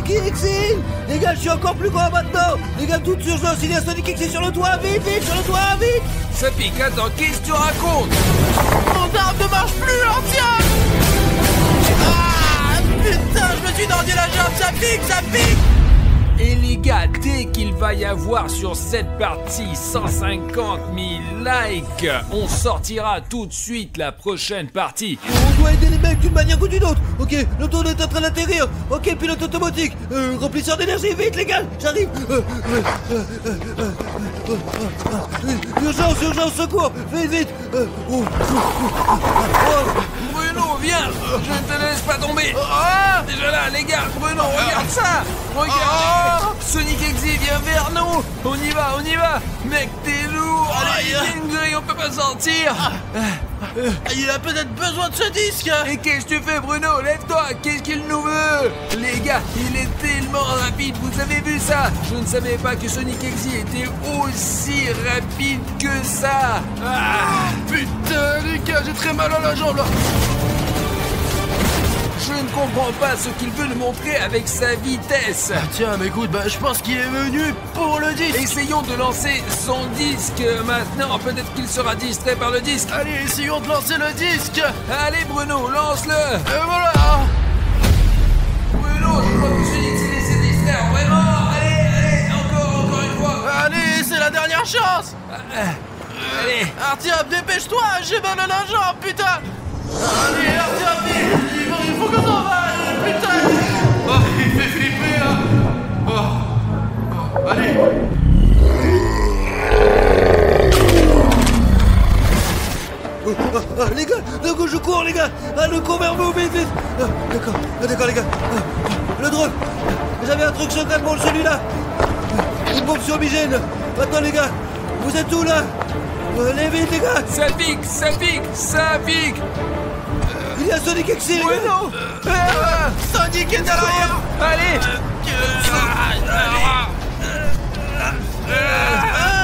Sonic Exil. Les gars, je suis encore plus grand maintenant. Les gars, toute urgence, il y a Sonic Exil sur le toit. Vite, vite, sur le toit, vite. Ça pique, attends, qu'est-ce que tu racontes? Mon arme ne marche plus, tiens. Ah, putain, je me suis tordu la jambe, ça pique, ça pique. Et les gars, dès qu'il va y avoir sur cette partie 150 000 likes, on sortira tout de suite la prochaine partie. On doit aider les mecs d'une manière ou d'une autre. Ok, le tour est en train d'atterrir. Ok, pilote automatique. Remplisseur d'énergie, vite les gars, j'arrive. Urgence, urgence, secours. Vite, vite. Bruno, viens, je ne te laisse pas tomber. Déjà là, les gars, Bruno, regarde ça. Regarde. Sonic Exil, viens vers nous. On y va. Mec, t'es lourd. Allez, il y a une grille, on peut pas sortir. Il a peut-être besoin de ce disque. Et qu'est-ce que tu fais, Bruno? Lève-toi, qu'est-ce qu'il nous veut? Les gars, il est tellement rapide, vous avez vu ça? Je ne savais pas que Sonic Exil était aussi rapide que ça. Putain, les gars, j'ai très mal à la jambe là. Je ne comprends pas ce qu'il veut nous montrer avec sa vitesse. Tiens, mais écoute, je pense qu'il est venu pour le disque. Essayons de lancer son disque maintenant. Peut-être qu'il sera distrait par le disque. Allez, essayons de lancer le disque. Allez, Bruno, lance-le. Et voilà. Bruno, je crois que Sonic s'est laissé distraire. Vraiment. Allez, encore une fois. Allez, c'est la dernière chance. Allez. Artyom, dépêche-toi, j'ai mal à la jambe, putain. Allez, Artyom, vite. Il faut qu'on s'en va, putain. Il fait flipper, là. Allez. Les gars, d'un coup je cours les gars. Le cours vers vous, vite, vite. D'accord les gars. Le drone. J'avais un truc secret pour celui-là. Une bombe sur Migène. Maintenant les gars, vous êtes où là? Allez vite les gars. Ça pique. Il y a Sonic Exil. Bruno. Sonic est à l'arrière. Allez.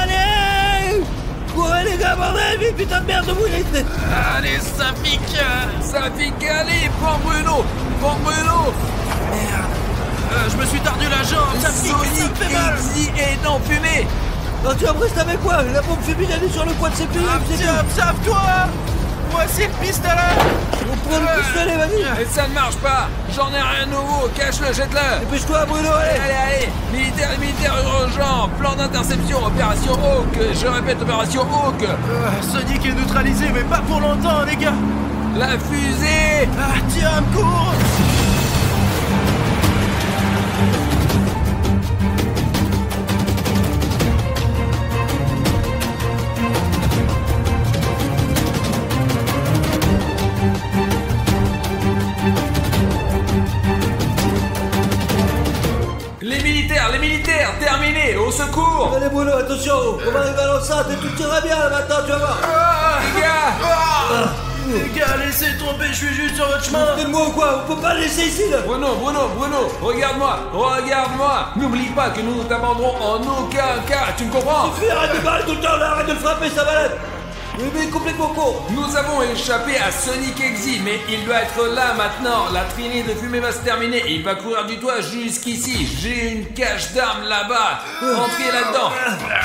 Allez. Courez les gars, bordel, vite, putain de merde, vous êtes. Allez, ça pique. Allez, prends Bruno. Merde. Je me suis tordu la jambe, ça pique, ça me fait mal. Sonic Exil est en fumée. Artyom, reste avec moi. La bombe fumée, elle est sur le coin de ses pieds. Artyom, sauve-toi. Voici le pistolet. On prend le pistolet, vas-y. Et ça ne marche pas. J'en ai rien nouveau. Cache-le, jette-le. Dépêche-toi, Bruno, allez. Allez. Militaire urgent. Plan d'interception. Opération Hawk. Je répète, opération Hawk. Sonic est neutralisé, mais pas pour longtemps, les gars. La fusée. Artyom, cours. Les militaires, terminé, au secours. Allez Bruno, attention, on va arriver à l'enceinte et tout ira bien là maintenant, tu vas voir. Les gars. Les gars, laissez tomber, je suis juste sur votre chemin. Faites-moi ou quoi? On peut pas laisser ici là. Bruno, regarde-moi. N'oublie pas que nous ne t'abandonnerons en aucun cas, tu me comprends? Arrête de parler tout le temps là, arrête de le frapper, ça va là. Il est complètement con. Nous avons échappé à Sonic Exil, mais il doit être là maintenant. La traînée de fumée va se terminer et il va courir du toit jusqu'ici. J'ai une cache d'armes là-bas. Entrez là-dedans.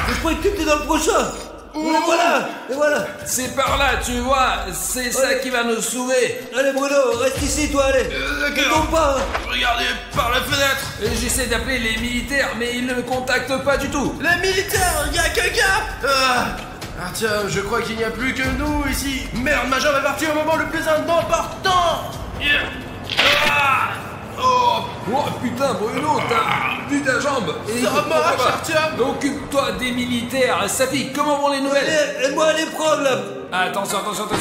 Je croyais que tu étais dans le prochain. Et voilà. C'est par là, tu vois. C'est ça qui va nous sauver. Allez Bruno, reste ici toi, allez. Ne tombe pas. Regardez par la fenêtre. J'essaie d'appeler les militaires, mais ils ne me contactent pas du tout. Les militaires, il y a quelqu'un. Tiens, je crois qu'il n'y a plus que nous ici. Merde, ma jambe est partie au moment le plus important. Oh putain, Bruno, t'as vu ta jambe. Et Ça marche, Artyom. Occupe-toi des militaires. Safik, comment vont les nouvelles? Aide-moi à les prendre là. Attention,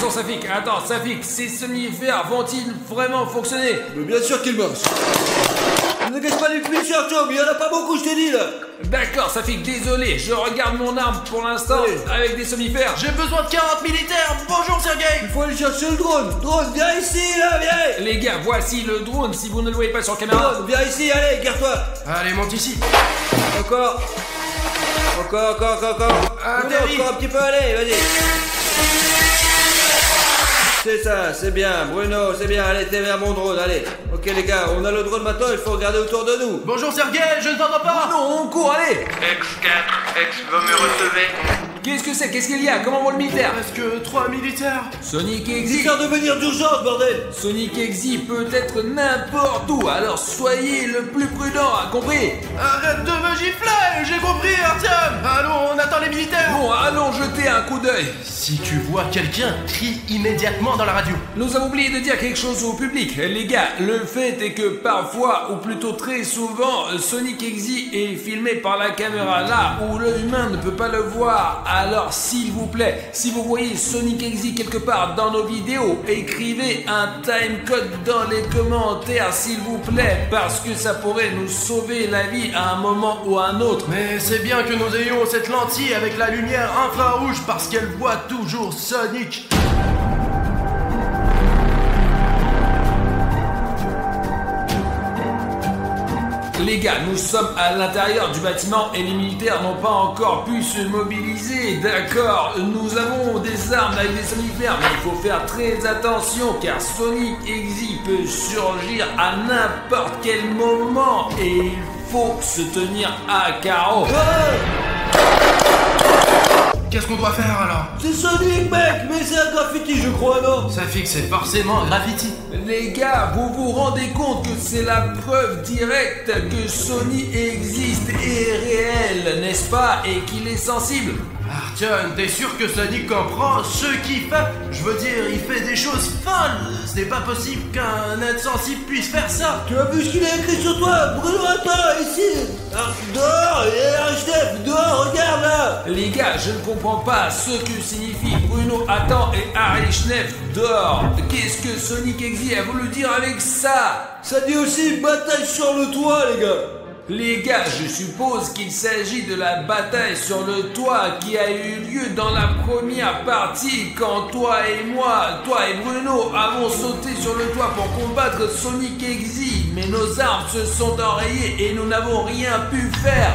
Safik. Attends, Safik, ces somnifères vont-ils vraiment fonctionner? Mais bien sûr qu'ils marchent. Ne gâche pas les munitions, Artyom, il y en a pas beaucoup, je t'ai dit là. D'accord, Safik, désolé, je regarde mon arme pour l'instant avec des somnifères. J'ai besoin de 40 militaires. Bonjour, Sergei. Il faut aller chercher le drone. Drone, viens ici là, viens. Les gars, voici le drone si vous ne le voyez pas sur caméra. Drone, viens ici, allez, garde-toi. Allez, monte ici. Encore. Encore Atterris. un petit peu, allez, vas-y. C'est ça, c'est bien. Bruno, c'est bien. Allez, t'es vers mon drone, allez. Ok les gars, on a le drone maintenant, il faut regarder autour de nous. Bonjour Sergei, je ne t'entends pas. Non, on court, allez. X4, X, vous me recevez? Qu'est-ce que c'est? Qu'est-ce qu'il y a? Comment vont le militaire? Presque 3 militaires. Sonic Exi. Dis-leur de venir d'urgence, bordel. Sonic Exi peut être n'importe où, alors soyez le plus prudent, compris? Arrête de me gifler, j'ai compris Artyom. Allons, on attend les militaires. Bon, allons jeter un coup d'œil. Si tu vois quelqu'un, crie immédiatement dans la radio. Nous avons oublié de dire quelque chose au public. Les gars, le fait est que parfois, ou plutôt très souvent, Sonic Exi est filmé par la caméra là où l'œil humain ne peut pas le voir. Alors s'il vous plaît, si vous voyez Sonic Exi quelque part dans nos vidéos, écrivez un timecode dans les commentaires s'il vous plaît, parce que ça pourrait nous sauver la vie à un moment ou à un autre. Mais c'est bien que nous ayons cette lentille avec la lumière infrarouge parce qu'elle voit toujours Sonic. Les gars, nous sommes à l'intérieur du bâtiment et les militaires n'ont pas encore pu se mobiliser. D'accord, nous avons des armes avec des somnifères, mais il faut faire très attention car Sonic Exi peut surgir à n'importe quel moment et il faut se tenir à carreau. Qu'est-ce qu'on doit faire alors? C'est Sonic, mec, mais c'est un graffiti, je crois, non? Ça fixe, c'est forcément un graffiti. Les gars, vous vous rendez compte que c'est la preuve directe que Sonic existe et est réel, n'est-ce pas? Et qu'il est sensible. Artyom, t'es sûr que Sonic comprend ce qu'il fait? Je veux dire, il fait des choses folles. Ce n'est pas possible qu'un être sensible puisse faire ça. Tu as vu ce qu'il a écrit sur toi? Bruno, attends, ici. Dehors, chef, dehors, regarde là. Les gars, je ne comprends pas ce que signifie Bruno attend et Harry Schneff dehors. Qu'est-ce que Sonic Exi a voulu dire avec ça? Ça dit aussi bataille sur le toit, les gars. Les gars, je suppose qu'il s'agit de la bataille sur le toit qui a eu lieu dans la première partie quand toi et Bruno avons sauté sur le toit pour combattre Sonic Exi. Mais nos armes se sont enrayées et nous n'avons rien pu faire.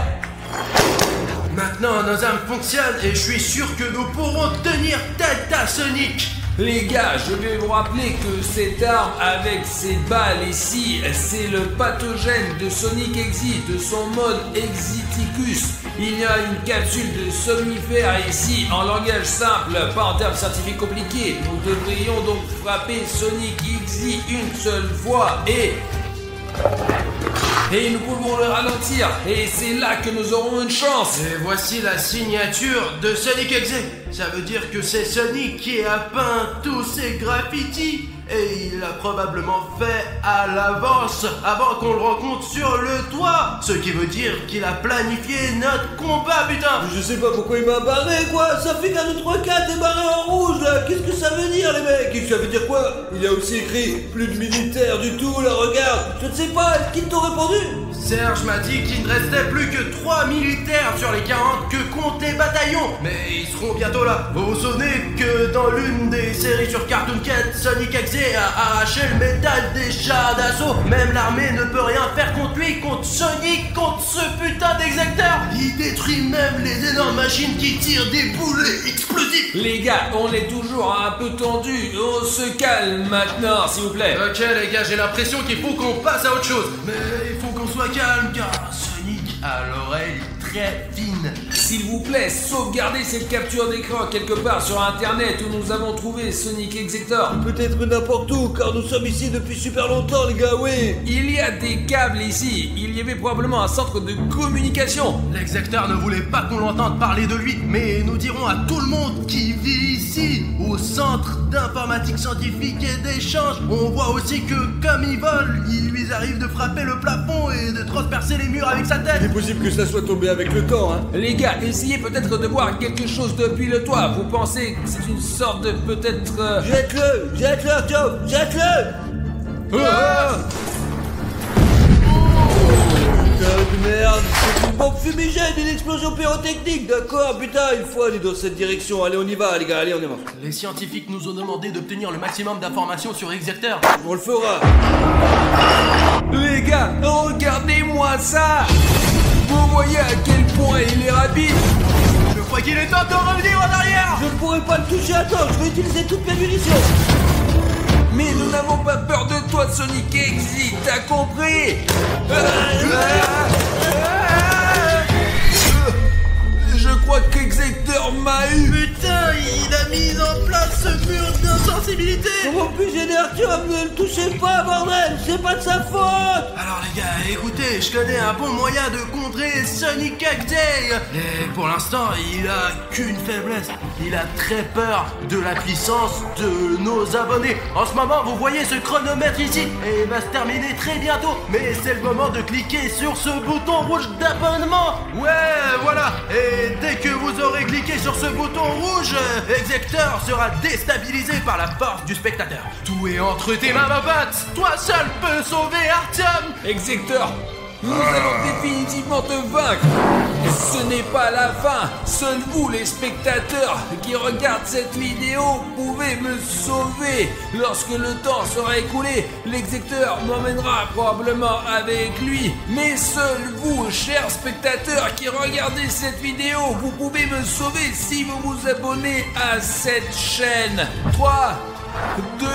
Maintenant, nos armes fonctionnent et je suis sûr que nous pourrons tenir tête à Sonic. Les gars, je vais vous rappeler que cette arme avec ces balles ici, c'est le pathogène de Sonic Exi, de son mode Exiticus. Il y a une capsule de somnifère ici, en langage simple, pas en termes scientifiques compliqués. Nous devrions donc frapper Sonic Exi une seule fois et nous pouvons le ralentir. Et c'est là que nous aurons une chance. Et voici la signature de Sonic Exi. Ça veut dire que c'est Sonic qui a peint tous ces graffitis. Et il l'a probablement fait à l'avance, avant qu'on le rencontre sur le toit. Ce qui veut dire qu'il a planifié notre combat, putain. Je sais pas pourquoi il m'a barré, quoi. Ça fait qu'un 2, 3, 4 est barré en rouge, là. Qu'est-ce que ça veut dire, les mecs? Qu'est-ce que ça veut dire quoi? Il a aussi écrit plus de militaires du tout, là, regarde. Je ne sais pas, qui t'ont répondu? Serge m'a dit qu'il ne restait plus que 3 militaires sur les 40 que comptent les bataillons. Mais ils seront bientôt là. Vous vous souvenez que dans l'une des séries sur Cartoon Cat, Sonic Exi a arraché le métal des chars d'assaut. Même l'armée ne peut rien faire contre lui, contre Sonic, contre ce putain d'exacteur. Il détruit même les énormes machines qui tirent des boulets explosifs. Les gars, on est toujours un peu tendu. On se calme maintenant, s'il vous plaît. Ok les gars, j'ai l'impression qu'il faut qu'on passe à autre chose. Mais il faut qu'on soit calme car Sonic a l'oreille très fine. S'il vous plaît, sauvegardez cette capture d'écran quelque part sur internet où nous avons trouvé Sonic Exector. Peut-être n'importe où, car nous sommes ici depuis super longtemps, les gars, oui. Il y a des câbles ici. Il y avait probablement un centre de communication. L'exacteur ne voulait pas qu'on l'entende parler de lui, mais nous dirons à tout le monde qui vit ici, au centre d'informatique scientifique et d'échange. On voit aussi que comme il vole, il lui arrive de frapper le plafond et de transpercer les murs avec sa tête. Il est possible que ça soit tombé avec le temps, hein. Les gars, essayez peut-être de voir quelque chose depuis le toit. Vous pensez que c'est une sorte de peut-être... Jette-le, Artyom, jette-le. Putain de merde, c'est une bombe fumigène, une explosion pyrotechnique, d'accord, putain, il faut aller dans cette direction, allez on y va les gars, allez on y va. Les scientifiques nous ont demandé d'obtenir le maximum d'informations sur Exector. On le fera. Les gars, regardez-moi ça. Vous voyez à quel point il est rapide. Je crois qu'il est temps de revenir en arrière. Je ne pourrai pas le toucher, attends, je vais utiliser toutes mes munitions. Mais nous n'avons pas peur de toi, Sonic Exit, t'as compris? Je crois qu'Execteur m'a eu. Putain, il a mis en place ce mur d'insensibilité. Comment puis-je aider Artyom? Ne le touchez pas, bordel! C'est pas de sa faute! Alors les gars, écoutez, je connais un bon moyen de contrer Sonic X-Day. Et pour l'instant, il a qu'une faiblesse. Il a très peur de la puissance de nos abonnés. En ce moment, vous voyez ce chronomètre ici, et il va se terminer très bientôt. Mais c'est le moment de cliquer sur ce bouton rouge d'abonnement. Ouais, voilà. Et dès que vous aurez cliqué sur ce bouton rouge, Execteur sera déstabilisé par la force du spectateur. Tout est entre tes mains, ma pote. Toi seul peux sauver Artyom. Execteur, nous allons définitivement te vaincre. Ce n'est pas la fin. Seuls vous, les spectateurs qui regardent cette vidéo, pouvez me sauver. Lorsque le temps sera écoulé, l'execteur m'emmènera probablement avec lui. Mais seuls vous, chers spectateurs qui regardez cette vidéo, vous pouvez me sauver si vous vous abonnez à cette chaîne. 3, 2...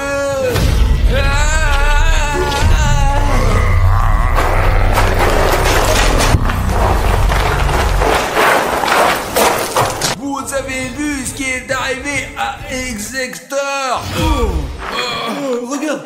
Vous avez vu ce qui est arrivé à Execteur? Regarde!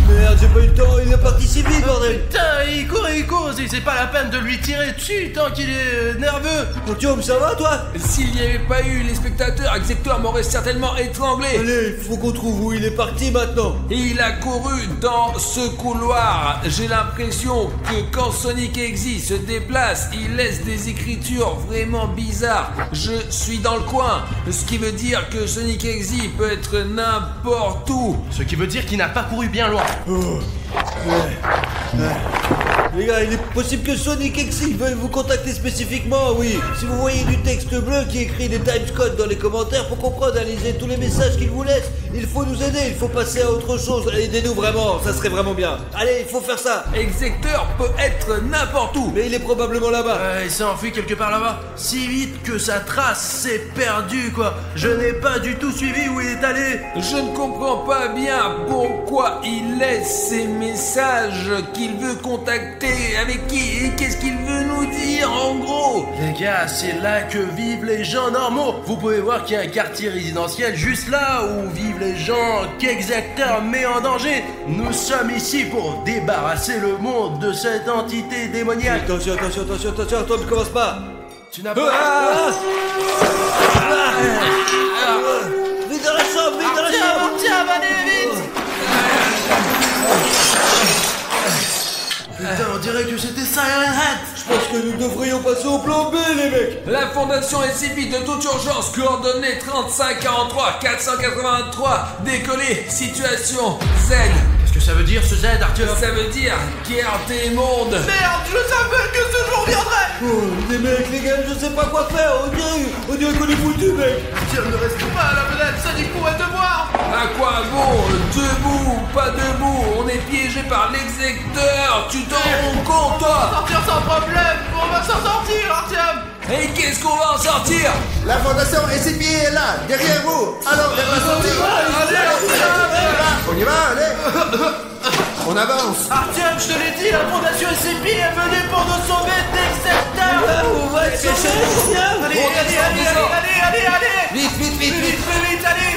Merde, j'ai pas eu le temps, il est parti si vite, bordel! Putain, il court, c'est pas la peine de lui tirer dessus tant qu'il est nerveux. Artyom, ça va, toi? S'il n'y avait pas eu les spectateurs, Execteur m'aurait certainement étranglé. Allez, faut qu'on trouve où il est parti maintenant! Et il a couru dans ce couloir. J'ai l'impression que quand Sonic Exit se déplace, il laisse des écritures vraiment bizarres. Je suis dans le coin, ce qui veut dire que Sonic Exit peut être n'importe où. Ce qui veut dire qu'il n'a pas couru bien loin. Les gars, il est possible que Sonic Exit veuille vous contacter spécifiquement, oui. Si vous voyez du texte bleu qui écrit des timescodes dans les commentaires pour comprendre, analyser tous les messages qu'il vous laisse, il faut nous aider, il faut passer à autre chose. Aidez-nous vraiment, ça serait vraiment bien. Allez, il faut faire ça. Execteur peut être n'importe où. Mais il est probablement là-bas. Il s'est enfui quelque part là-bas. Si vite que sa trace s'est perdue, quoi. Je n'ai pas du tout suivi où il est allé. Je ne comprends pas bien pourquoi il laisse ces messages qu'il veut contacter. Avec qui? Et qu'est-ce qu'il veut nous dire en gros? Les gars, c'est là que vivent les gens normaux. Vous pouvez voir qu'il y a un quartier résidentiel juste là où vivent les gens qu'Execteur met en danger. Nous sommes ici pour débarrasser le monde de cette entité démoniaque. Attention, Artyom, ne commence pas. Tu n'as pas... Vite dans la chambre, vite dans la chambre. Tiens, allez, vite. Putain, on dirait que c'était Siren Head. Je pense que nous devrions passer au plan B, les mecs. La fondation SCP de toute urgence, coordonnées 3543 483, décollé, situation Z. Qu'est-ce que ça veut dire ce Z, Artyom? Ça veut dire guerre des mondes. Merde, je savais que ce jour viendrait. Oh, les mecs, les gars, je sais pas quoi faire. On dirait qu'on est foutus, mec. Artyom, ne reste pas à la fenêtre, ça dit pourrait te voir. À quoi bon? Debout, pas debout, on est piégé par l'execteur, tu t'en rends compte toi? Sortir sans problème, on va s'en sortir, Artyom. Et qu'est-ce qu'on va en sortir? La fondation SCP est là, derrière vous. Alors, elle va sortir. On y va, allez. On avance. Artyom, je te l'ai dit, la fondation SCP est venue pour nous sauver d'Execteur. On va être sauvés. Allez. Vite, allez.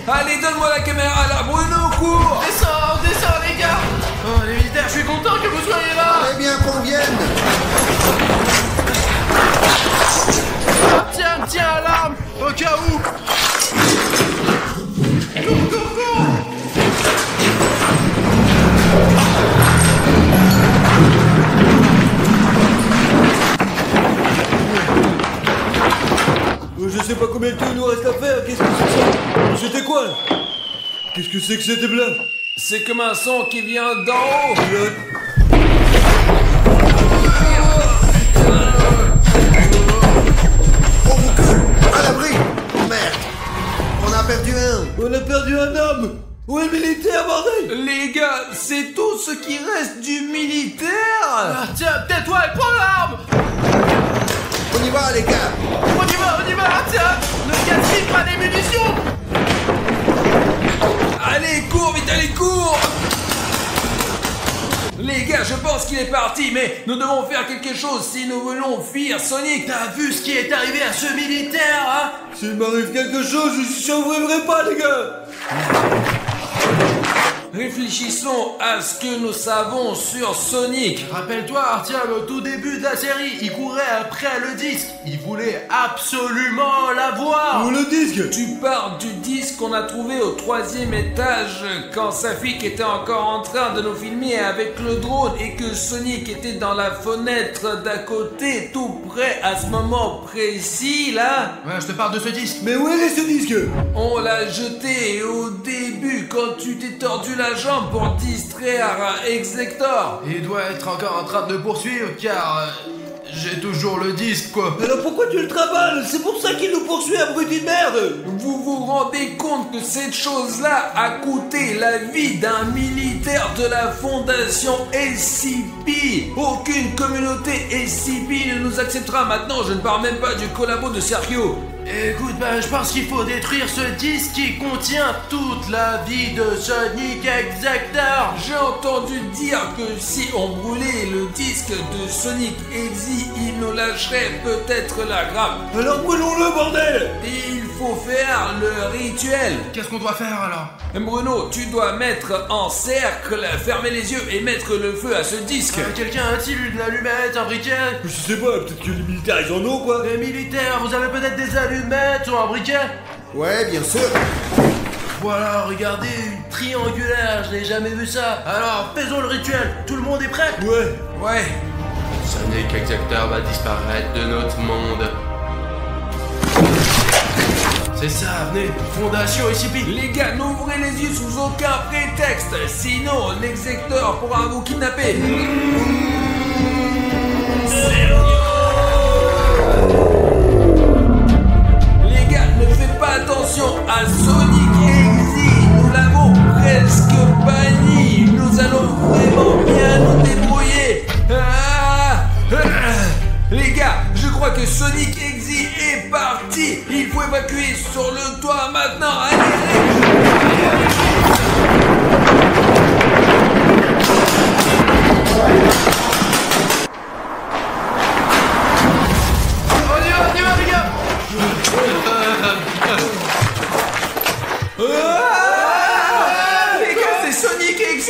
Allez, donne-moi la caméra là, Bruno, cours! Descends, les gars. Oh, les militaires, je suis content que vous soyez là. Eh bien qu'on vienne. Tiens à l'arme, au cas où. Cours. Je sais pas combien de temps il nous reste à faire. Qu'est-ce que c'est que ça? C'était quoi là? Qu'est-ce que c'est que cette blague? C'est comme un son qui vient d'en haut! On recule. À l'abri. Merde. On a perdu un. On a perdu un homme. Où est le militaire, bordel? Les gars, c'est tout ce qui reste du militaire! Artyom, tais-toi et prends l'arme. On y va, les gars. On y va, Artyom. Ne gaspille pas des munitions. Allez, cours, vite, allez, cours! Les gars, je pense qu'il est parti, mais nous devons faire quelque chose si nous voulons fuir Sonic. T'as vu ce qui est arrivé à ce militaire, hein? S'il m'arrive quelque chose, je ne survivrai pas, les gars. Réfléchissons à ce que nous savons sur Sonic. Rappelle-toi, Artyom, au tout début de la série, il courait après le disque. Il voulait absolument l'avoir. Où le disque? Tu parles du disque qu'on a trouvé au 3e étage quand Safik était encore en train de nous filmer avec le drone et que Sonic était dans la fenêtre d'à côté, tout près à ce moment précis là. Ouais, je te parle de ce disque. Mais où est ce disque? On l'a jeté au début quand tu t'es tordu la jambe pour distraire Exlector. Il doit être encore en train de me poursuivre car j'ai toujours le disque, quoi. Alors pourquoi tu le travailles? C'est pour ça qu'il nous poursuit, abruti de merde. Vous vous rendez compte que cette chose-là a coûté la vie d'un militaire de la fondation SCP? Aucune communauté SCP ne nous acceptera maintenant, je ne parle même pas du collabo de Sergio. Écoute, je pense qu'il faut détruire ce disque qui contient toute la vie de Sonic Exector. J'ai entendu dire que si on brûlait le disque de Sonic Exe, il nous lâcherait peut-être la grappe. Alors brûlons-le, bordel. Il faut faire le rituel. Qu'est-ce qu'on doit faire alors? Bruno, tu dois mettre en cercle, fermer les yeux et mettre le feu à ce disque. Quelqu'un a-t-il une allumette, un briquet? Je sais pas, peut-être que les militaires ils en ont, quoi. Les militaires, vous avez peut-être des allumettes ou un briquet? Ouais, bien sûr. Voilà, regardez, une triangulaire, je n'ai jamais vu ça. Alors, faisons le rituel, tout le monde est prêt? Ouais. Sonic Exector va disparaître de notre monde. C'est ça, venez, Fondation SCP. Les gars, n'ouvrez les yeux sous aucun prétexte, sinon l'execteur pourra vous kidnapper. Les gars, ne faites pas attention à Sonic Exe, nous l'avons presque banni, nous allons vraiment bien nous débrouiller. Les gars, je crois que Sonic Exe est parti. Il faut évacuer sur le toit maintenant. On y va les gars. Les gars, c'est Sonic Exe.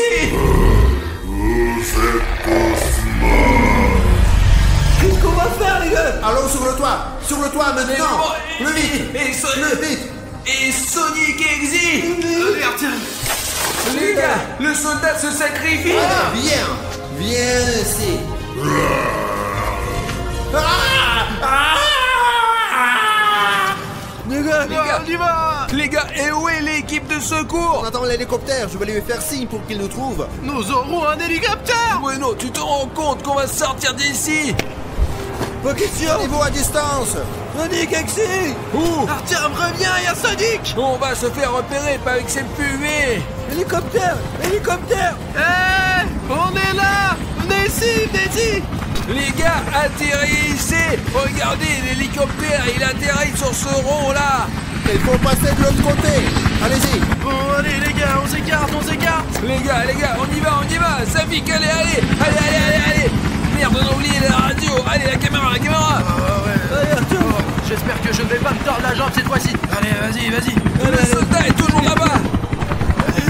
Qu'est-ce qu'on va faire, les gars? Allons sur le toit maintenant. Plus vite. Et vite. Et Sonic Exe. Allez, Artyom. Les gars, le soldat se sacrifie. Viens ici. Les gars, On y va. Les gars, et où est l'équipe de secours? On attend l'hélicoptère, je vais lui faire signe pour qu'il nous trouve. Nous aurons un hélicoptère. Bruno, tu te rends compte qu'on va sortir d'ici? pas question. Niveau à distance. Sonic Exe. Où? Artyom, reviens, il y a Sonic. On va se faire repérer, pas avec cette puée. Hélicoptère. Hé, on est là. Venez ici. Les gars, atterrissez. Regardez, l'hélicoptère, il atterrit sur ce rond là. Il faut passer de l'autre côté. Allez-y. Bon, allez les gars, on s'écarte. Les gars, on y va. Safik, allez. Merde, on a oublié la radio. Allez, la caméra. Allez, Arthur. J'espère que je ne vais pas me tordre la jambe cette fois-ci. Allez, vas-y. Le soldat est toujours là-bas.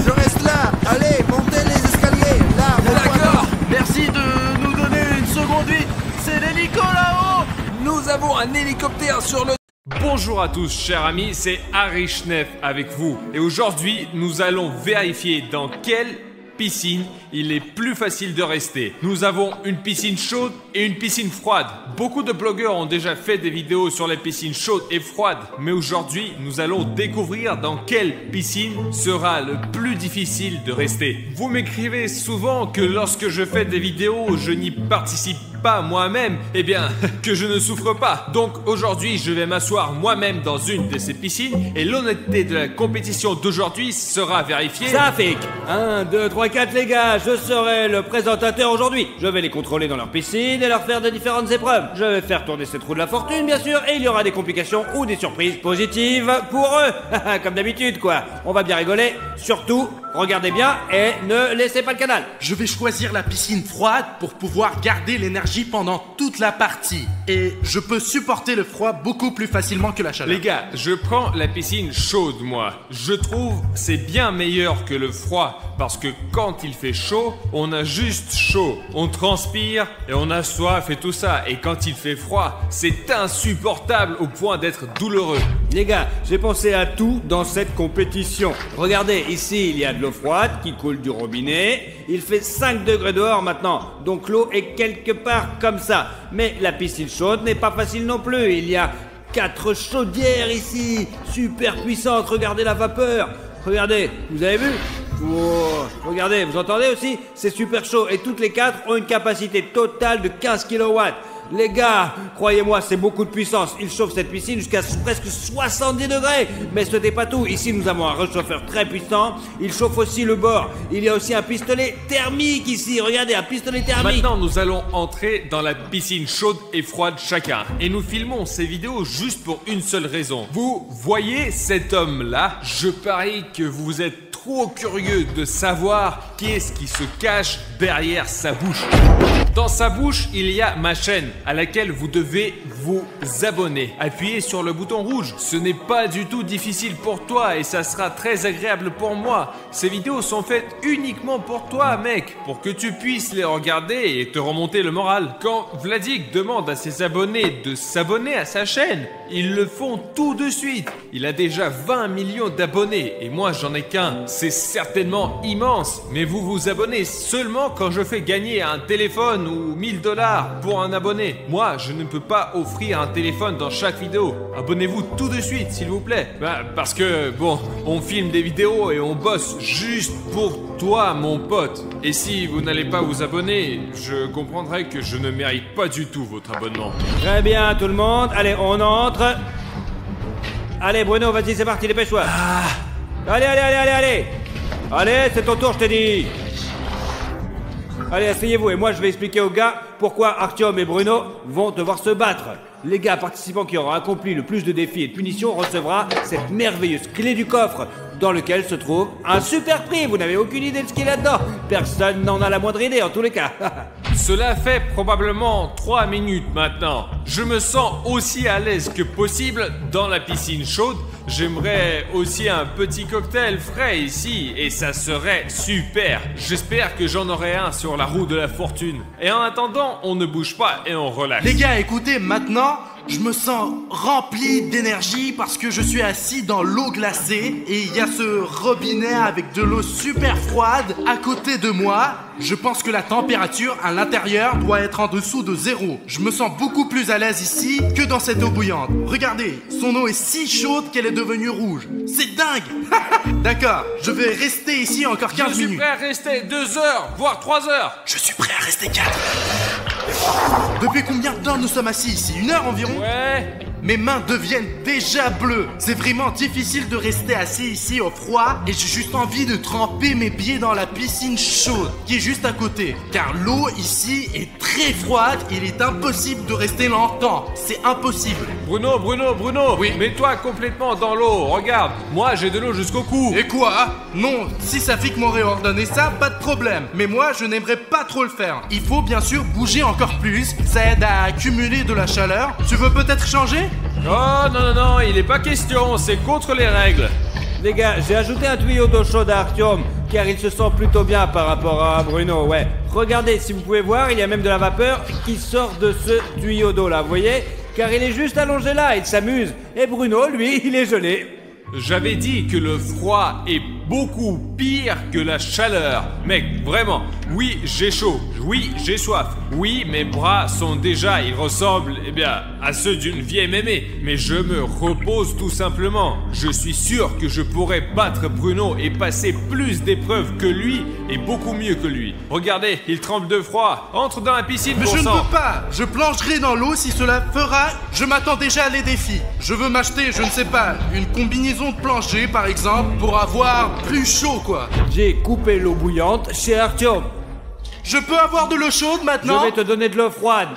Je reste là. Allez, montez les escaliers. Là, D'accord. Merci de nous donner une seconde vie. C'est l'hélico là-haut. Nous avons un hélicoptère sur le... Bonjour à tous chers amis, c'est Harry Schnef avec vous et aujourd'hui nous allons vérifier dans quelle piscine il est plus facile de rester. Nous avons une piscine chaude et une piscine froide. Beaucoup de blogueurs ont déjà fait des vidéos sur les piscines chaudes et froides, mais aujourd'hui nous allons découvrir dans quelle piscine sera le plus difficile de rester. Vous m'écrivez souvent que lorsque je fais des vidéos, je n'y participe pas moi-même, eh bien, que je ne souffre pas. Donc aujourd'hui, je vais m'asseoir moi-même dans une de ces piscines et l'honnêteté de la compétition d'aujourd'hui sera vérifiée. Ça fait 1, 2, 3, 4 les gars, je serai le présentateur aujourd'hui. Je vais les contrôler dans leur piscine et leur faire de différentes épreuves. Je vais faire tourner cette roue de la fortune bien sûr et il y aura des complications ou des surprises positives pour eux. Comme d'habitude quoi. On va bien rigoler. Surtout, regardez bien et ne laissez pas le canal. Je vais choisir la piscine froide pour pouvoir garder l'énergie pendant toute la partie. Et je peux supporter le froid beaucoup plus facilement que la chaleur. Les gars, je prends la piscine chaude moi. Je trouve c'est bien meilleur que le froid parce que quand il fait chaud, on a juste chaud. On transpire et on a soif et tout ça. Et quand il fait froid, c'est insupportable au point d'être douloureux. Les gars, j'ai pensé à tout dans cette compétition. Regardez, ici il y a de l'eau froide qui coule du robinet. Il fait 5 degrés dehors maintenant, donc l'eau est quelque part comme ça. Mais la piscine chaude n'est pas facile non plus. Il y a 4 chaudières ici, super puissantes. Regardez la vapeur. Regardez, vous avez vu ? Oh, regardez, vous entendez aussi ? C'est super chaud et toutes les 4 ont une capacité totale de 15 kW. Les gars, croyez-moi, c'est beaucoup de puissance. Ils chauffent cette piscine jusqu'à presque 70 degrés. Mais ce n'est pas tout. Ici, nous avons un réchauffeur très puissant. Il chauffe aussi le bord. Il y a aussi un pistolet thermique ici. Regardez, un pistolet thermique. Maintenant, nous allons entrer dans la piscine chaude et froide chacun. Et nous filmons ces vidéos juste pour une seule raison. Vous voyez cet homme-là ? Je parie que vous êtes trop curieux de savoir qu'est-ce qui se cache derrière sa bouche. Dans sa bouche, il y a ma chaîne à laquelle vous devez vous abonner. Appuyez sur le bouton rouge. Ce n'est pas du tout difficile pour toi et ça sera très agréable pour moi. Ces vidéos sont faites uniquement pour toi, mec, pour que tu puisses les regarder et te remonter le moral. Quand Vladik demande à ses abonnés de s'abonner à sa chaîne, ils le font tout de suite. Il a déjà 20 millions d'abonnés et moi j'en ai qu'un. C'est certainement immense, mais vous vous abonnez seulement quand je fais gagner un téléphone ou 1000 $ pour un abonné. Moi, je ne peux pas offrir un téléphone dans chaque vidéo. Abonnez-vous tout de suite, s'il vous plaît. Parce que, bon, on filme des vidéos et on bosse juste pour toi, mon pote. Et si vous n'allez pas vous abonner, je comprendrai que je ne mérite pas du tout votre abonnement. Très bien, tout le monde. Allez, on entre. Allez, Bruno, vas-y, c'est parti, dépêche-toi. Allez. Allez, c'est ton tour, je t'ai dit. Allez, asseyez-vous et moi je vais expliquer aux gars pourquoi Artyom et Bruno vont devoir se battre. Les gars participants qui auront accompli le plus de défis et de punitions recevra cette merveilleuse clé du coffre dans lequel se trouve un super prix. Vous n'avez aucune idée de ce qu'il y a là-dedans. Personne n'en a la moindre idée en tous les cas. Cela fait probablement 3 minutes maintenant. Je me sens aussi à l'aise que possible dans la piscine chaude. J'aimerais aussi un petit cocktail frais ici et ça serait super. J'espère que j'en aurai un sur la roue de la fortune. Et en attendant, on ne bouge pas et on relaxe. Les gars, écoutez, maintenant, je me sens rempli d'énergie parce que je suis assis dans l'eau glacée et il y a ce robinet avec de l'eau super froide à côté de moi. Je pense que la température à l'intérieur doit être en dessous de 0. Je me sens beaucoup plus à l'aise ici que dans cette eau bouillante. Regardez, son eau est si chaude qu'elle est devenue rouge. C'est dingue. D'accord, je vais rester ici encore 15 minutes. Je suis prêt à rester 2 heures, voire 3 heures. Je suis prêt à rester 4. Depuis combien de temps nous sommes assis ici? 1 heure environ? Ouais. Mes mains deviennent déjà bleues. C'est vraiment difficile de rester assis ici au froid et j'ai juste envie de tremper mes pieds dans la piscine chaude qui est juste à côté. Car l'eau ici est très froide, il est impossible de rester longtemps. C'est impossible. Bruno, Oui. mets-toi complètement dans l'eau. Regarde, moi j'ai de l'eau jusqu'au cou. Et quoi? Non, si Safik m'aurait ordonné ça, pas de problème. Mais moi, je n'aimerais pas trop le faire. Il faut bien sûr bouger encore plus. Ça aide à accumuler de la chaleur. Tu veux peut-être changer? Oh non, il est pas question, c'est contre les règles. Les gars, j'ai ajouté un tuyau d'eau chaude à Artyom car il se sent plutôt bien par rapport à Bruno, ouais. Regardez, si vous pouvez voir, il y a même de la vapeur qui sort de ce tuyau d'eau là, vous voyez? Car il est juste allongé là, il s'amuse. Et Bruno, lui, il est gelé. J'avais dit que le froid est beaucoup pire que la chaleur. Mec, vraiment, oui, j'ai chaud, oui, j'ai soif, oui, mes bras sont déjà, ils ressemblent, eh bien, à ceux d'une vieille mémé. Mais je me repose tout simplement. Je suis sûr que je pourrais battre Bruno et passer plus d'épreuves que lui et beaucoup mieux que lui. Regardez, il tremble de froid. Entre dans la piscine, Mais bon je ne sang. peux pas. Je plancherai dans l'eau si cela fera. Je m'attends déjà à les défis. Je veux m'acheter, je ne sais pas, une combinaison de plancher par exemple pour avoir plus chaud quoi. J'ai coupé l'eau bouillante chez Artyom. Je peux avoir de l'eau chaude maintenant? Je vais te donner de l'eau froide.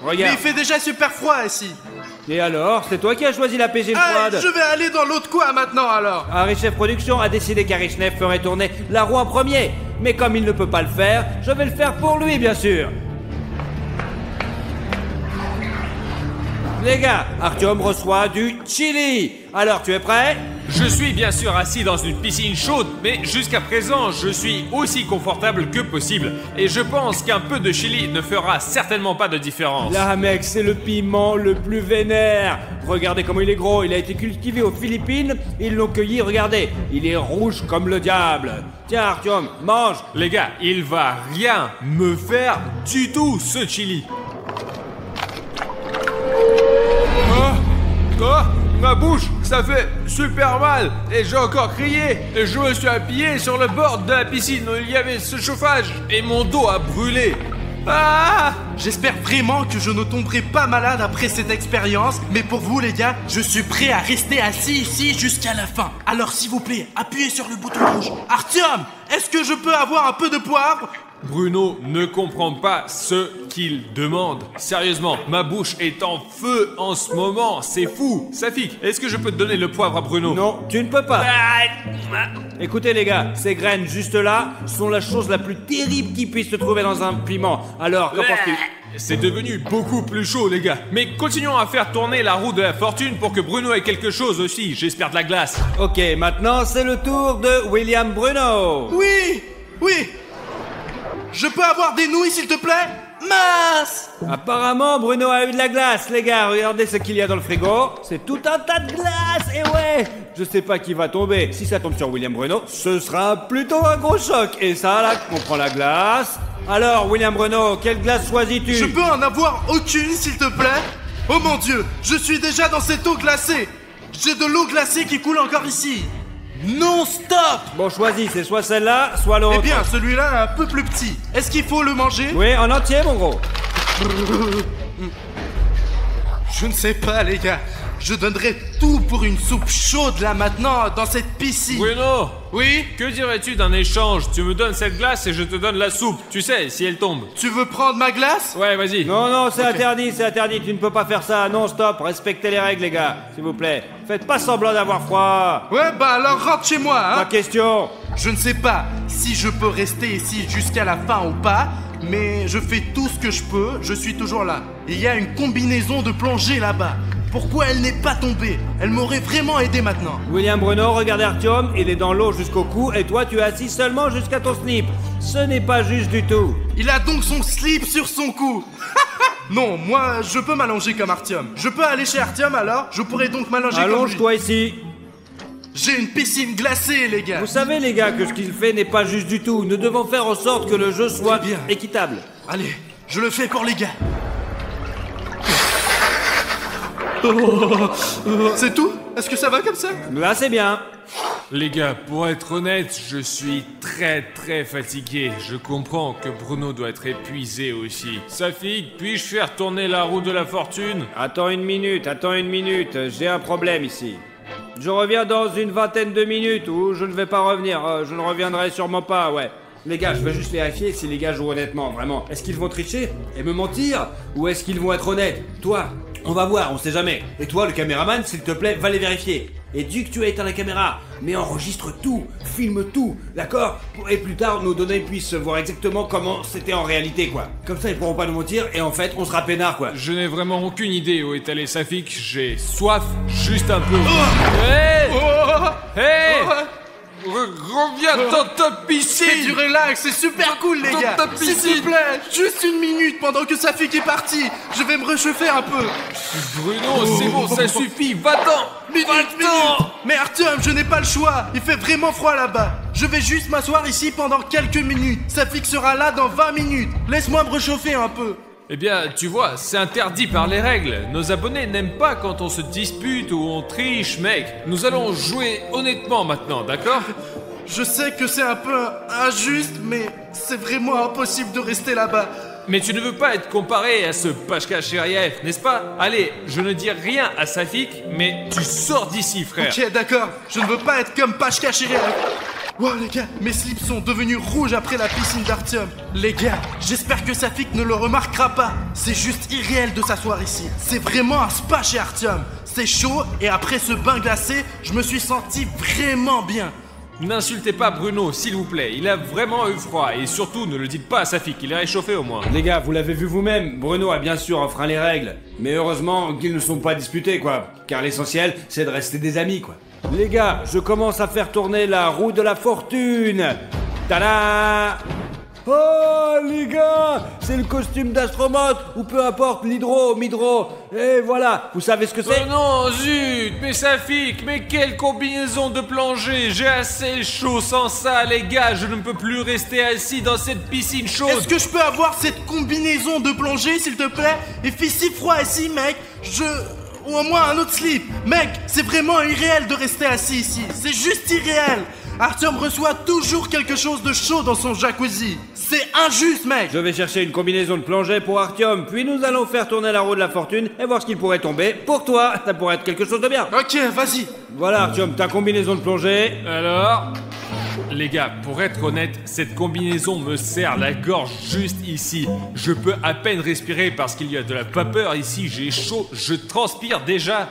Mais Regarde. il fait déjà super froid ici. Et alors, c'est toi qui as choisi la piscine Ah, froide. je vais aller dans l'eau de quoi maintenant alors? Arichnev Productions a décidé qu'Arichnev ferait tourner la roue en premier. Mais comme il ne peut pas le faire, je vais le faire pour lui, bien sûr. Les gars, Artyom reçoit du chili. Alors, tu es prêt? Je suis bien sûr assis dans une piscine chaude, mais jusqu'à présent, je suis aussi confortable que possible. Et je pense qu'un peu de chili ne fera certainement pas de différence. Là, mec, c'est le piment le plus vénère. Regardez comment il est gros. Il a été cultivé aux Philippines. Ils l'ont cueilli, regardez. Il est rouge comme le diable. Tiens, Artyom, mange. Les gars, il va rien me faire du tout, ce chili. Ma bouche, ça fait super mal. Et j'ai encore crié. Et je me suis appuyé sur le bord de la piscine où il y avait ce chauffage. Et mon dos a brûlé. Ah! J'espère vraiment que je ne tomberai pas malade après cette expérience, mais pour vous les gars, je suis prêt à rester assis ici jusqu'à la fin. Alors s'il vous plaît, appuyez sur le bouton rouge. Artyom, est-ce que je peux avoir un peu de poivre? Bruno ne comprend pas ce qu'il demande. Sérieusement, ma bouche est en feu en ce moment, c'est fou. Safik, est-ce que je peux te donner le poivre à Bruno? Non, tu ne peux pas. Écoutez les gars, ces graines juste là sont la chose la plus terrible qui puisse se trouver dans un piment. Alors, qu'en penses-tu? C'est devenu beaucoup plus chaud, les gars. Mais continuons à faire tourner la roue de la fortune pour que Bruno ait quelque chose aussi. J'espère de la glace. Ok, maintenant c'est le tour de William Bruno. Oui, oui. Je peux avoir des nouilles s'il te plaît? Mince! Apparemment, Bruno a eu de la glace, les gars. Regardez ce qu'il y a dans le frigo. C'est tout un tas de glace. Et ouais, je sais pas qui va tomber. Si ça tombe sur William Bruno, ce sera plutôt un gros choc. Et ça, là, on prend la glace. Alors, William Bruno, quelle glace choisis-tu? Je peux en avoir aucune s'il te plaît? Oh mon dieu, je suis déjà dans cette eau glacée. J'ai de l'eau glacée qui coule encore ici. Non-stop! Bon, choisis, c'est soit celle-là, soit l'autre. Eh bien, celui-là est un peu plus petit. Est-ce qu'il faut le manger? Oui, en entier, mon gros. Je ne sais pas, les gars. Je donnerais tout pour une soupe chaude là maintenant, dans cette piscine. Bruno! Oui? Que dirais-tu d'un échange? Tu me donnes cette glace et je te donne la soupe. Tu sais, si elle tombe. Tu veux prendre ma glace? Ouais, vas-y. Non, non, c'est interdit, c'est interdit. Tu ne peux pas faire ça. Non, stop. Respectez les règles, les gars. S'il vous plaît. Faites pas semblant d'avoir froid. Ouais, bah alors rentre chez moi, Pas hein. question. Je ne sais pas si je peux rester ici jusqu'à la fin ou pas, mais je fais tout ce que je peux, je suis toujours là. Il y a une combinaison de plongée là-bas. Pourquoi elle n'est pas tombée? Elle m'aurait vraiment aidé maintenant. William Bruno, regardez Artyom. Il est dans l'eau jusqu'au cou et toi, tu es assis seulement jusqu'à ton slip. Ce n'est pas juste du tout. Il a donc son slip sur son cou. Non, moi, je peux m'allonger comme Artyom. Je peux aller chez Artyom alors? Je pourrais donc m'allonger comme lui. Allonge-toi ici. J'ai une piscine glacée, les gars. Vous savez, les gars, que ce qu'il fait n'est pas juste du tout. Nous devons faire en sorte que le jeu soit Très bien. équitable. Allez, je le fais pour les gars. C'est tout? Est-ce que ça va comme ça? Là, c'est bien. Les gars, pour être honnête, je suis très fatigué. Je comprends que Bruno doit être épuisé aussi. Safik, puis-je faire tourner la roue de la fortune? Attends une minute. J'ai un problème ici. Je reviens dans une vingtaine de minutes ou je ne vais pas revenir. Je ne reviendrai sûrement pas, ouais. Les gars, je veux juste vérifier si les gars jouent honnêtement, vraiment. Est-ce qu'ils vont tricher et me mentir? Ou est-ce qu'ils vont être honnêtes? Toi, on va voir, on sait jamais. Et toi, le caméraman, s'il te plaît, va les vérifier. Et dès que tu as éteint la caméra, mais enregistre tout, filme tout, d'accord? Et plus tard, nos données puissent voir exactement comment c'était en réalité, quoi. Comme ça, ils pourront pas nous mentir et en fait, on sera peinard, quoi. Je n'ai vraiment aucune idée où est allé Safik. J'ai soif, juste un peu. Hey! Oh! Hey! Oh! Reviens dans ta piscine. C'est du relax, c'est super cool les Dans gars. ta S'il piscine. te plaît, juste une minute pendant que Safik est parti. Je vais me réchauffer un peu. Bruno, c'est bon, ça suffit. Va-t'en. Minute. Mais Artyom, je n'ai pas le choix. Il fait vraiment froid là-bas. Je vais juste m'asseoir ici pendant quelques minutes. Safik sera là dans 20 minutes. Laisse-moi me réchauffer un peu. Eh bien, tu vois, c'est interdit par les règles. Nos abonnés n'aiment pas quand on se dispute ou on triche, mec. Nous allons jouer honnêtement maintenant, d'accord? Je sais que c'est un peu injuste, mais c'est vraiment impossible de rester là-bas. Mais tu ne veux pas être comparé à ce Pashka Chiriev, n'est-ce pas? Allez, je ne dis rien à Safik, mais tu sors d'ici, frère. Ok, d'accord. Je ne veux pas être comme Pashka Chiriev. Wow les gars, mes slips sont devenus rouges après la piscine d'Artyom. Les gars, j'espère que Safik ne le remarquera pas. C'est juste irréel de s'asseoir ici. C'est vraiment un spa chez Artyom. C'est chaud et après ce bain glacé, je me suis senti vraiment bien. N'insultez pas Bruno, s'il vous plaît. Il a vraiment eu froid. Et surtout, ne le dites pas à Safik, il est réchauffé au moins. Les gars, vous l'avez vu vous-même, Bruno a bien sûr enfreint les règles. Mais heureusement qu'ils ne sont pas disputés, quoi. Car l'essentiel, c'est de rester des amis, quoi. Les gars, je commence à faire tourner la roue de la fortune. Tada! Oh, les gars, c'est le costume d'astronaute, ou peu importe, midro. Et voilà, vous savez ce que c'est? Oh non, zut. Mais Safik, mais quelle combinaison de plongée. J'ai assez chaud sans ça, les gars. Je ne peux plus rester assis dans cette piscine chaude. Est-ce que je peux avoir cette combinaison de plongée, s'il te plaît? Il fait si froid ici, mec. Ou au moins un autre slip. Mec, c'est vraiment irréel de rester assis ici. C'est juste irréel. Artyom reçoit toujours quelque chose de chaud dans son jacuzzi. C'est injuste, mec. Je vais chercher une combinaison de plongée pour Artyom, puis nous allons faire tourner la roue de la fortune et voir ce qu'il pourrait tomber. Pour toi, ça pourrait être quelque chose de bien. Ok, vas-y. Voilà Artyom, ta combinaison de plongée. Alors, les gars, pour être honnête, cette combinaison me serre la gorge juste ici. Je peux à peine respirer parce qu'il y a de la vapeur ici, j'ai chaud, je transpire déjà.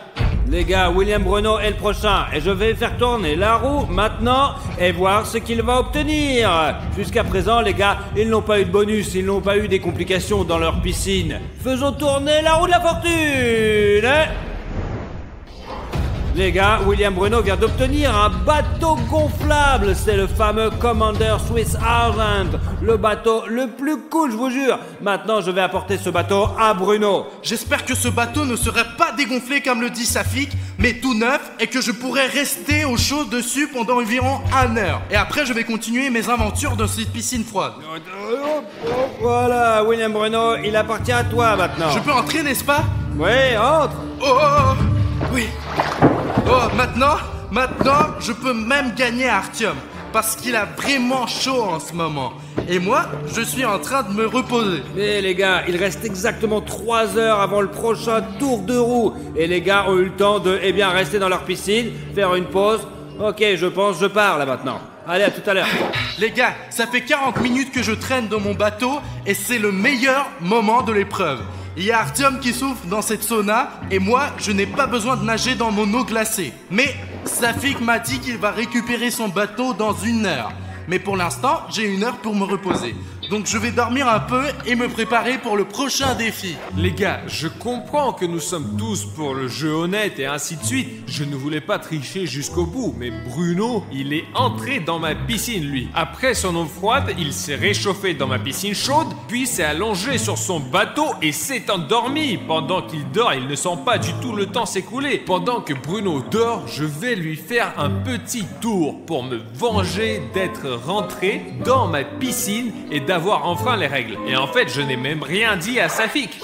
Les gars, William Bruno est le prochain et je vais faire tourner la roue maintenant et voir ce qu'il va obtenir. Jusqu'à présent, les gars, ils n'ont pas eu de bonus, ils n'ont pas eu des complications dans leur piscine. Faisons tourner la roue de la fortune. Les gars, William Bruno vient d'obtenir un bateau gonflable. C'est le fameux Commander Swiss Argent. Le bateau le plus cool, je vous jure. Maintenant, je vais apporter ce bateau à Bruno. J'espère que ce bateau ne serait pas dégonflé comme le dit Safik, mais tout neuf et que je pourrais rester au chaud dessus pendant environ 1 heure. Et après, je vais continuer mes aventures dans cette piscine froide. Voilà, William Bruno, il appartient à toi maintenant. Je peux entrer, n'est-ce pas? Ouais, entre. Oh, oui. Oh, maintenant, je peux même gagner Artyom. Parce qu'il a vraiment chaud en ce moment. Et moi, je suis en train de me reposer. Mais les gars, il reste exactement 3 heures avant le prochain tour de roue. Et les gars ont eu le temps de, rester dans leur piscine, faire une pause. Ok, je pense, je pars là maintenant. Allez, à tout à l'heure. Les gars, ça fait 40 minutes que je traîne dans mon bateau et c'est le meilleur moment de l'épreuve. Il y a Artyom qui souffle dans cette sauna et moi, je n'ai pas besoin de nager dans mon eau glacée. Mais Safik m'a dit qu'il va récupérer son bateau dans 1 heure. Mais pour l'instant, j'ai 1 heure pour me reposer. Donc je vais dormir un peu et me préparer pour le prochain défi. Les gars, je comprends que nous sommes tous pour le jeu honnête et ainsi de suite. Je ne voulais pas tricher jusqu'au bout, mais Bruno, il est entré dans ma piscine, lui. Après son eau froide, il s'est réchauffé dans ma piscine chaude, puis s'est allongé sur son bateau et s'est endormi. Pendant qu'il dort, il ne sent pas du tout le temps s'écouler. Pendant que Bruno dort, je vais lui faire un petit tour pour me venger d'être rentré dans ma piscine et d'avoir enfreint les règles. Et en fait, je n'ai même rien dit à Safik.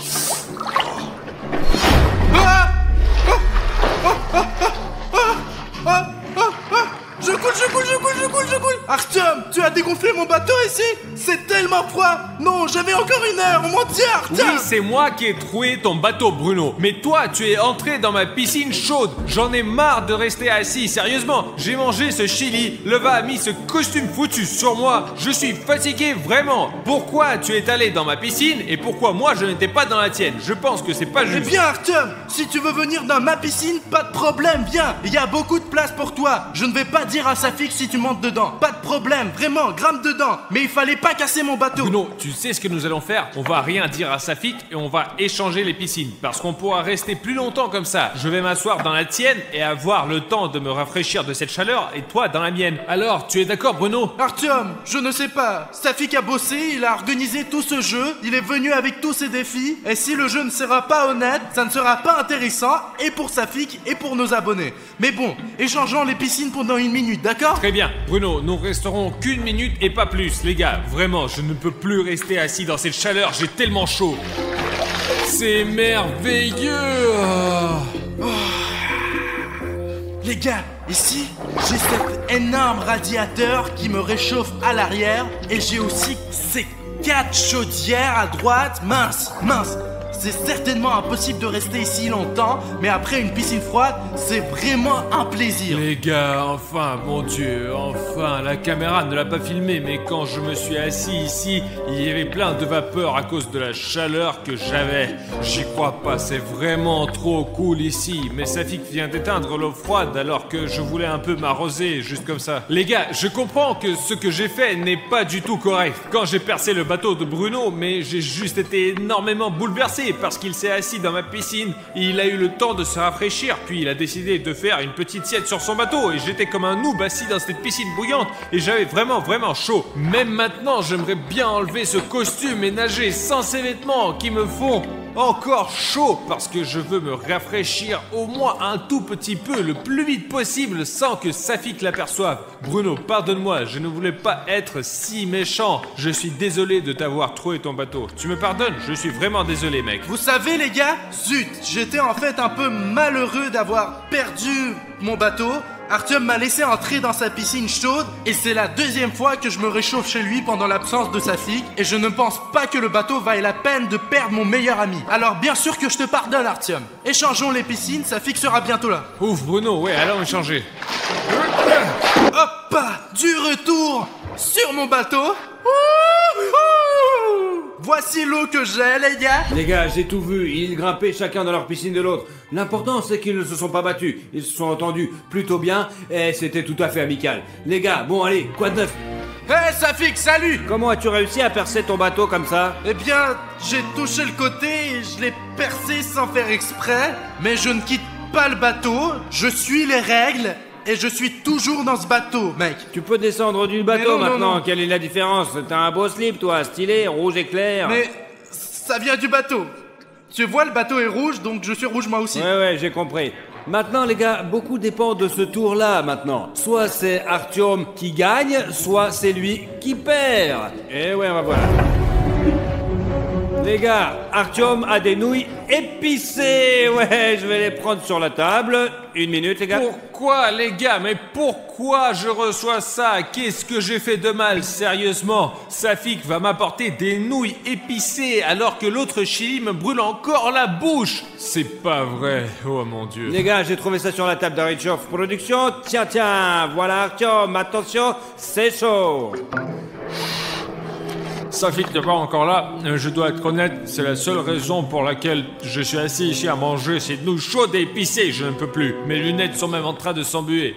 Je coule. Artyom, tu as dégonflé mon bateau ici? C'est tellement froid. Non, j'avais encore 1 heure, mon Dieu, Artyom. Oui, c'est moi qui ai troué ton bateau, Bruno. Mais toi, tu es entré dans ma piscine chaude. J'en ai marre de rester assis, sérieusement. J'ai mangé ce chili, Leva a mis ce costume foutu sur moi. Je suis fatigué, vraiment. Pourquoi tu es allé dans ma piscine et pourquoi moi je n'étais pas dans la tienne? Je pense que c'est pas Eh juste. bien, Artyom, si tu veux venir dans ma piscine, pas de problème, viens. Il y a beaucoup de place pour toi. Je ne vais pas dire à Safik si tu montes dedans. Pas de de problème, vraiment, grimpe dedans. Mais il fallait pas casser mon bateau. Bruno, tu sais ce que nous allons faire? On va rien dire à Safik et on va échanger les piscines. Parce qu'on pourra rester plus longtemps comme ça. Je vais m'asseoir dans la tienne et avoir le temps de me rafraîchir de cette chaleur et toi dans la mienne. Alors, tu es d'accord, Bruno? Artyom, je ne sais pas. Safik a bossé, il a organisé tout ce jeu, il est venu avec tous ses défis. Et si le jeu ne sera pas honnête, ça ne sera pas intéressant, et pour Safik et pour nos abonnés. Mais bon, échangeons les piscines pendant 1 minute, d'accord? Très bien, Bruno, nous resterons qu'1 minute et pas plus. Les gars, vraiment, je ne peux plus rester assis dans cette chaleur, j'ai tellement chaud. C'est merveilleux. Les gars, ici, j'ai cet énorme radiateur qui me réchauffe à l'arrière, et j'ai aussi ces 4 chaudières à droite. Mince. C'est certainement impossible de rester ici longtemps, mais après une piscine froide, c'est vraiment un plaisir. Les gars, enfin, mon Dieu, enfin, la caméra ne l'a pas filmé, mais quand je me suis assis ici, il y avait plein de vapeur à cause de la chaleur que j'avais. J'y crois pas, c'est vraiment trop cool ici, mais Safik vient d'éteindre l'eau froide alors que je voulais un peu m'arroser, juste comme ça. Les gars, je comprends que ce que j'ai fait n'est pas du tout correct. Quand j'ai percé le bateau de Bruno, mais j'ai juste été énormément bouleversé parce qu'il s'est assis dans ma piscine et il a eu le temps de se rafraîchir, puis il a décidé de faire une petite sieste sur son bateau et j'étais comme un noob assis dans cette piscine bouillante et j'avais vraiment chaud. Même maintenant, j'aimerais bien enlever ce costume et nager sans ces vêtements qui me font encore chaud parce que je veux me rafraîchir au moins un tout petit peu le plus vite possible sans que Safik l'aperçoive. Bruno, pardonne-moi, je ne voulais pas être si méchant. Je suis désolé de t'avoir troué ton bateau. Tu me pardonnes? Je suis vraiment désolé, mec. Vous savez les gars, zut, j'étais en fait un peu malheureux d'avoir perdu mon bateau. Artyom m'a laissé entrer dans sa piscine chaude et c'est la 2e fois que je me réchauffe chez lui pendant l'absence de Safik et je ne pense pas que le bateau vaille la peine de perdre mon meilleur ami. Alors bien sûr que je te pardonne Artyom. Échangeons les piscines, Safik sera bientôt là. Ouf, Bruno, ouais, allons échanger. Hop, du retour sur mon bateau. Voici l'eau que j'ai, les gars. Les gars, j'ai tout vu, ils grimpaient chacun dans leur piscine de l'autre. L'important, c'est qu'ils ne se sont pas battus. Ils se sont entendus plutôt bien et c'était tout à fait amical. Les gars, bon allez, quoi de neuf? Hey Safik, salut. Comment as-tu réussi à percer ton bateau comme ça? Eh bien, j'ai touché le côté et je l'ai percé sans faire exprès. Mais je ne quitte pas le bateau, je suis les règles. Et je suis toujours dans ce bateau, mec. Tu peux descendre du bateau non, maintenant, non. Quelle est la différence? T'as un beau slip, toi, stylé, rouge éclair. Mais ça vient du bateau. Tu vois, le bateau est rouge, donc je suis rouge moi aussi. Ouais, j'ai compris. Maintenant, les gars, beaucoup dépend de ce tour-là, maintenant. Soit c'est Artyom qui gagne, soit c'est lui qui perd. Et ouais, on va voir. Les gars, Artyom a des nouilles épicées. Ouais, je vais les prendre sur la table. 1 minute, les gars. Pourquoi, les gars? Mais pourquoi je reçois ça? Qu'est-ce que j'ai fait de mal, sérieusement? Safik va m'apporter des nouilles épicées alors que l'autre chili me brûle encore la bouche. C'est pas vrai, oh mon Dieu. Les gars, j'ai trouvé ça sur la table d'Arichov Production. Tiens, voilà Artyom, attention, c'est chaud. Safik n'est pas encore là, je dois être honnête, c'est la seule raison pour laquelle je suis assis ici à manger ces nouilles chaudes et épicées, je ne peux plus. Mes lunettes sont même en train de s'embuer.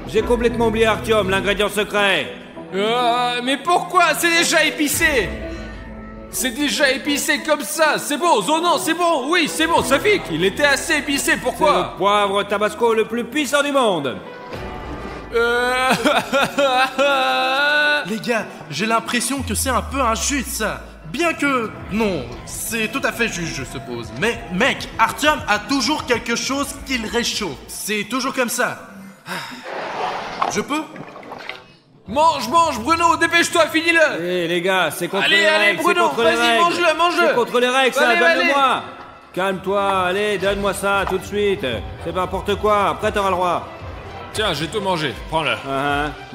J'ai complètement oublié Artyom, l'ingrédient secret. Mais pourquoi? C'est déjà épicé! C'est déjà épicé comme ça, c'est bon, Zonon, c'est bon, oui, c'est bon, Safik, il était assez épicé, C'est pourquoi? le poivre tabasco le plus puissant du monde. Les gars, j'ai l'impression que c'est un peu injuste ça. Bien que... non, c'est tout à fait juste je suppose. Mais mec, Artyom a toujours quelque chose qui le réchauffe. C'est toujours comme ça. Je peux? Mange, Bruno, dépêche-toi, finis-le! Eh les gars, c'est contre Allez, les règles. Bruno, c'est contre les vas-y, règles. mange-le. C'est contre les règles, ça, Allez, donne-le-moi. Calme-toi, allez, donne-moi ça tout de suite. C'est n'importe quoi, après t'auras le droit. Tiens, j'ai tout mangé, prends-le.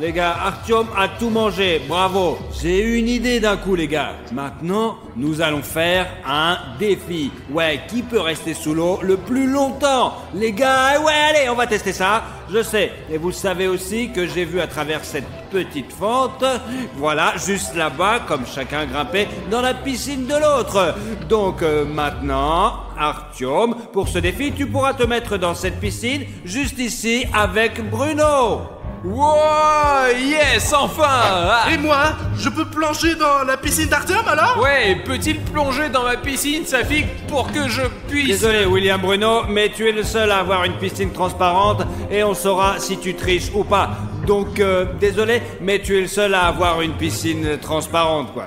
Les gars, Artyom a tout mangé, bravo. J'ai eu une idée d'un coup, les gars. Maintenant, nous allons faire un défi. Ouais, qui peut rester sous l'eau le plus longtemps? Les gars, ouais, allez, on va tester ça. Je sais, et vous savez aussi que j'ai vu à travers cette petite fente, voilà, juste là-bas, comme chacun grimpait dans la piscine de l'autre. Donc maintenant, Artyom, pour ce défi, tu pourras te mettre dans cette piscine, juste ici, avec Bruno. Wow, yes, enfin. Ah. Et moi, je peux plonger dans la piscine d'Artyom alors? Ouais, peut-il plonger dans ma piscine, Safik, pour que je puisse... Désolé William Bruno, mais tu es le seul à avoir une piscine transparente et on saura si tu triches ou pas. Donc désolé, mais tu es le seul à avoir une piscine transparente quoi.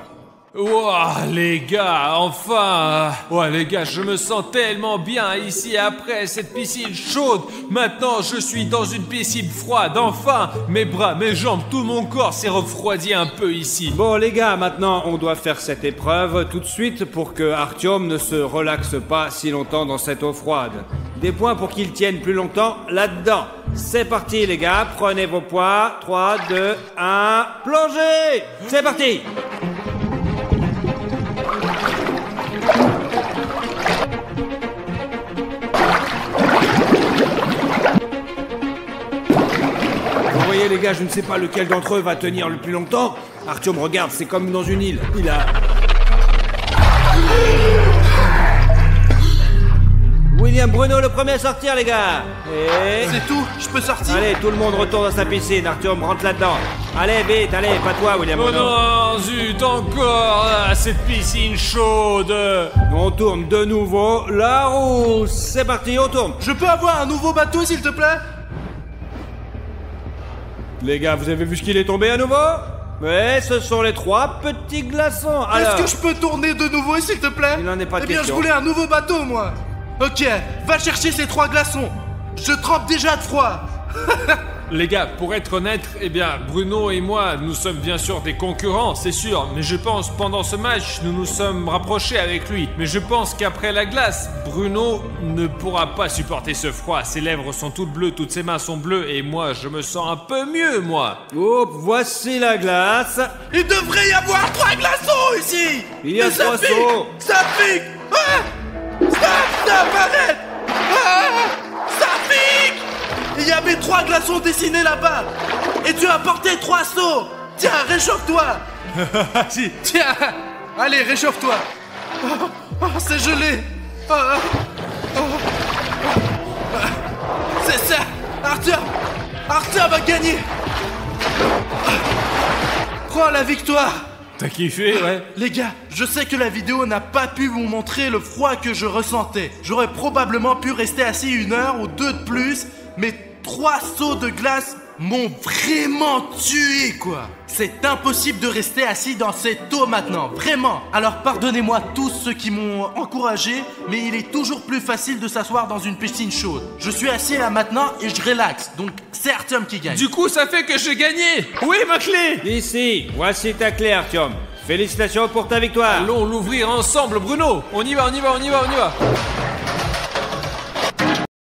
Ouah, les gars, enfin. Ouais, les gars, je me sens tellement bien ici après cette piscine chaude. Maintenant, je suis dans une piscine froide, enfin. Mes bras, mes jambes, tout mon corps s'est refroidi un peu ici. Bon les gars, maintenant on doit faire cette épreuve tout de suite pour que Artyom ne se relaxe pas si longtemps dans cette eau froide. Des points pour qu'il tienne plus longtemps là-dedans. C'est parti les gars, prenez vos poids. 3, 2, 1, plongez! C'est parti! Vous voyez les gars, je ne sais pas lequel d'entre eux va tenir le plus longtemps. Artyom, regarde, c'est comme dans une île. Il a... William Bruno le premier à sortir les gars. Et... C'est tout, je peux sortir? Allez, tout le monde retourne dans sa piscine. Artyom, rentre là-dedans. Allez, vite, allez, pas toi William Oh Bruno. non, zut, encore cette piscine chaude. On tourne de nouveau la roue. C'est parti, on tourne. Je peux avoir un nouveau bateau s'il te plaît? Les gars, vous avez vu ce qu'il est tombé à nouveau? Ouais, ce sont les 3 petits glaçons. Alors, Est-ce que je peux tourner de nouveau s'il te plaît? Il n'en est pas Eh bien, question. je voulais un nouveau bateau moi. Ok, va chercher ces 3 glaçons. Je trempe déjà de froid. Les gars, pour être honnête, eh bien, Bruno et moi, nous sommes bien sûr des concurrents, c'est sûr. Mais je pense, pendant ce match, nous nous sommes rapprochés avec lui. Mais je pense qu'après la glace, Bruno ne pourra pas supporter ce froid. Ses lèvres sont toutes bleues, toutes ses mains sont bleues. Et moi, je me sens un peu mieux, moi. hop, voici la glace. Il devrait y avoir 3 glaçons ici. Il y a Mais ça 3 pique, sauts. Ça pique. Ah, stop, arrête. Ah, ça pique. Il y avait 3 glaçons dessinés là-bas. Et tu as porté 3 seaux. Tiens, réchauffe-toi. Tiens, allez, réchauffe-toi. Oh, c'est gelé. C'est ça. Artyom a gagné. Prends la victoire. T'as kiffé, ouais? Les gars, je sais que la vidéo n'a pas pu vous montrer le froid que je ressentais. J'aurais probablement pu rester assis 1 heure ou 2 de plus, mais 3 seaux de glace m'ont vraiment tué, quoi. C'est impossible de rester assis dans cette eau maintenant, vraiment. Alors pardonnez-moi tous ceux qui m'ont encouragé, mais il est toujours plus facile de s'asseoir dans une piscine chaude. Je suis assis là maintenant et je relaxe, donc c'est Artyom qui gagne. Du coup, ça fait que j'ai gagné. Oui, ma clé. Ici, voici ta clé Artyom. Félicitations pour ta victoire. Allons l'ouvrir ensemble, Bruno. On y va, on y va, on y va, on y va.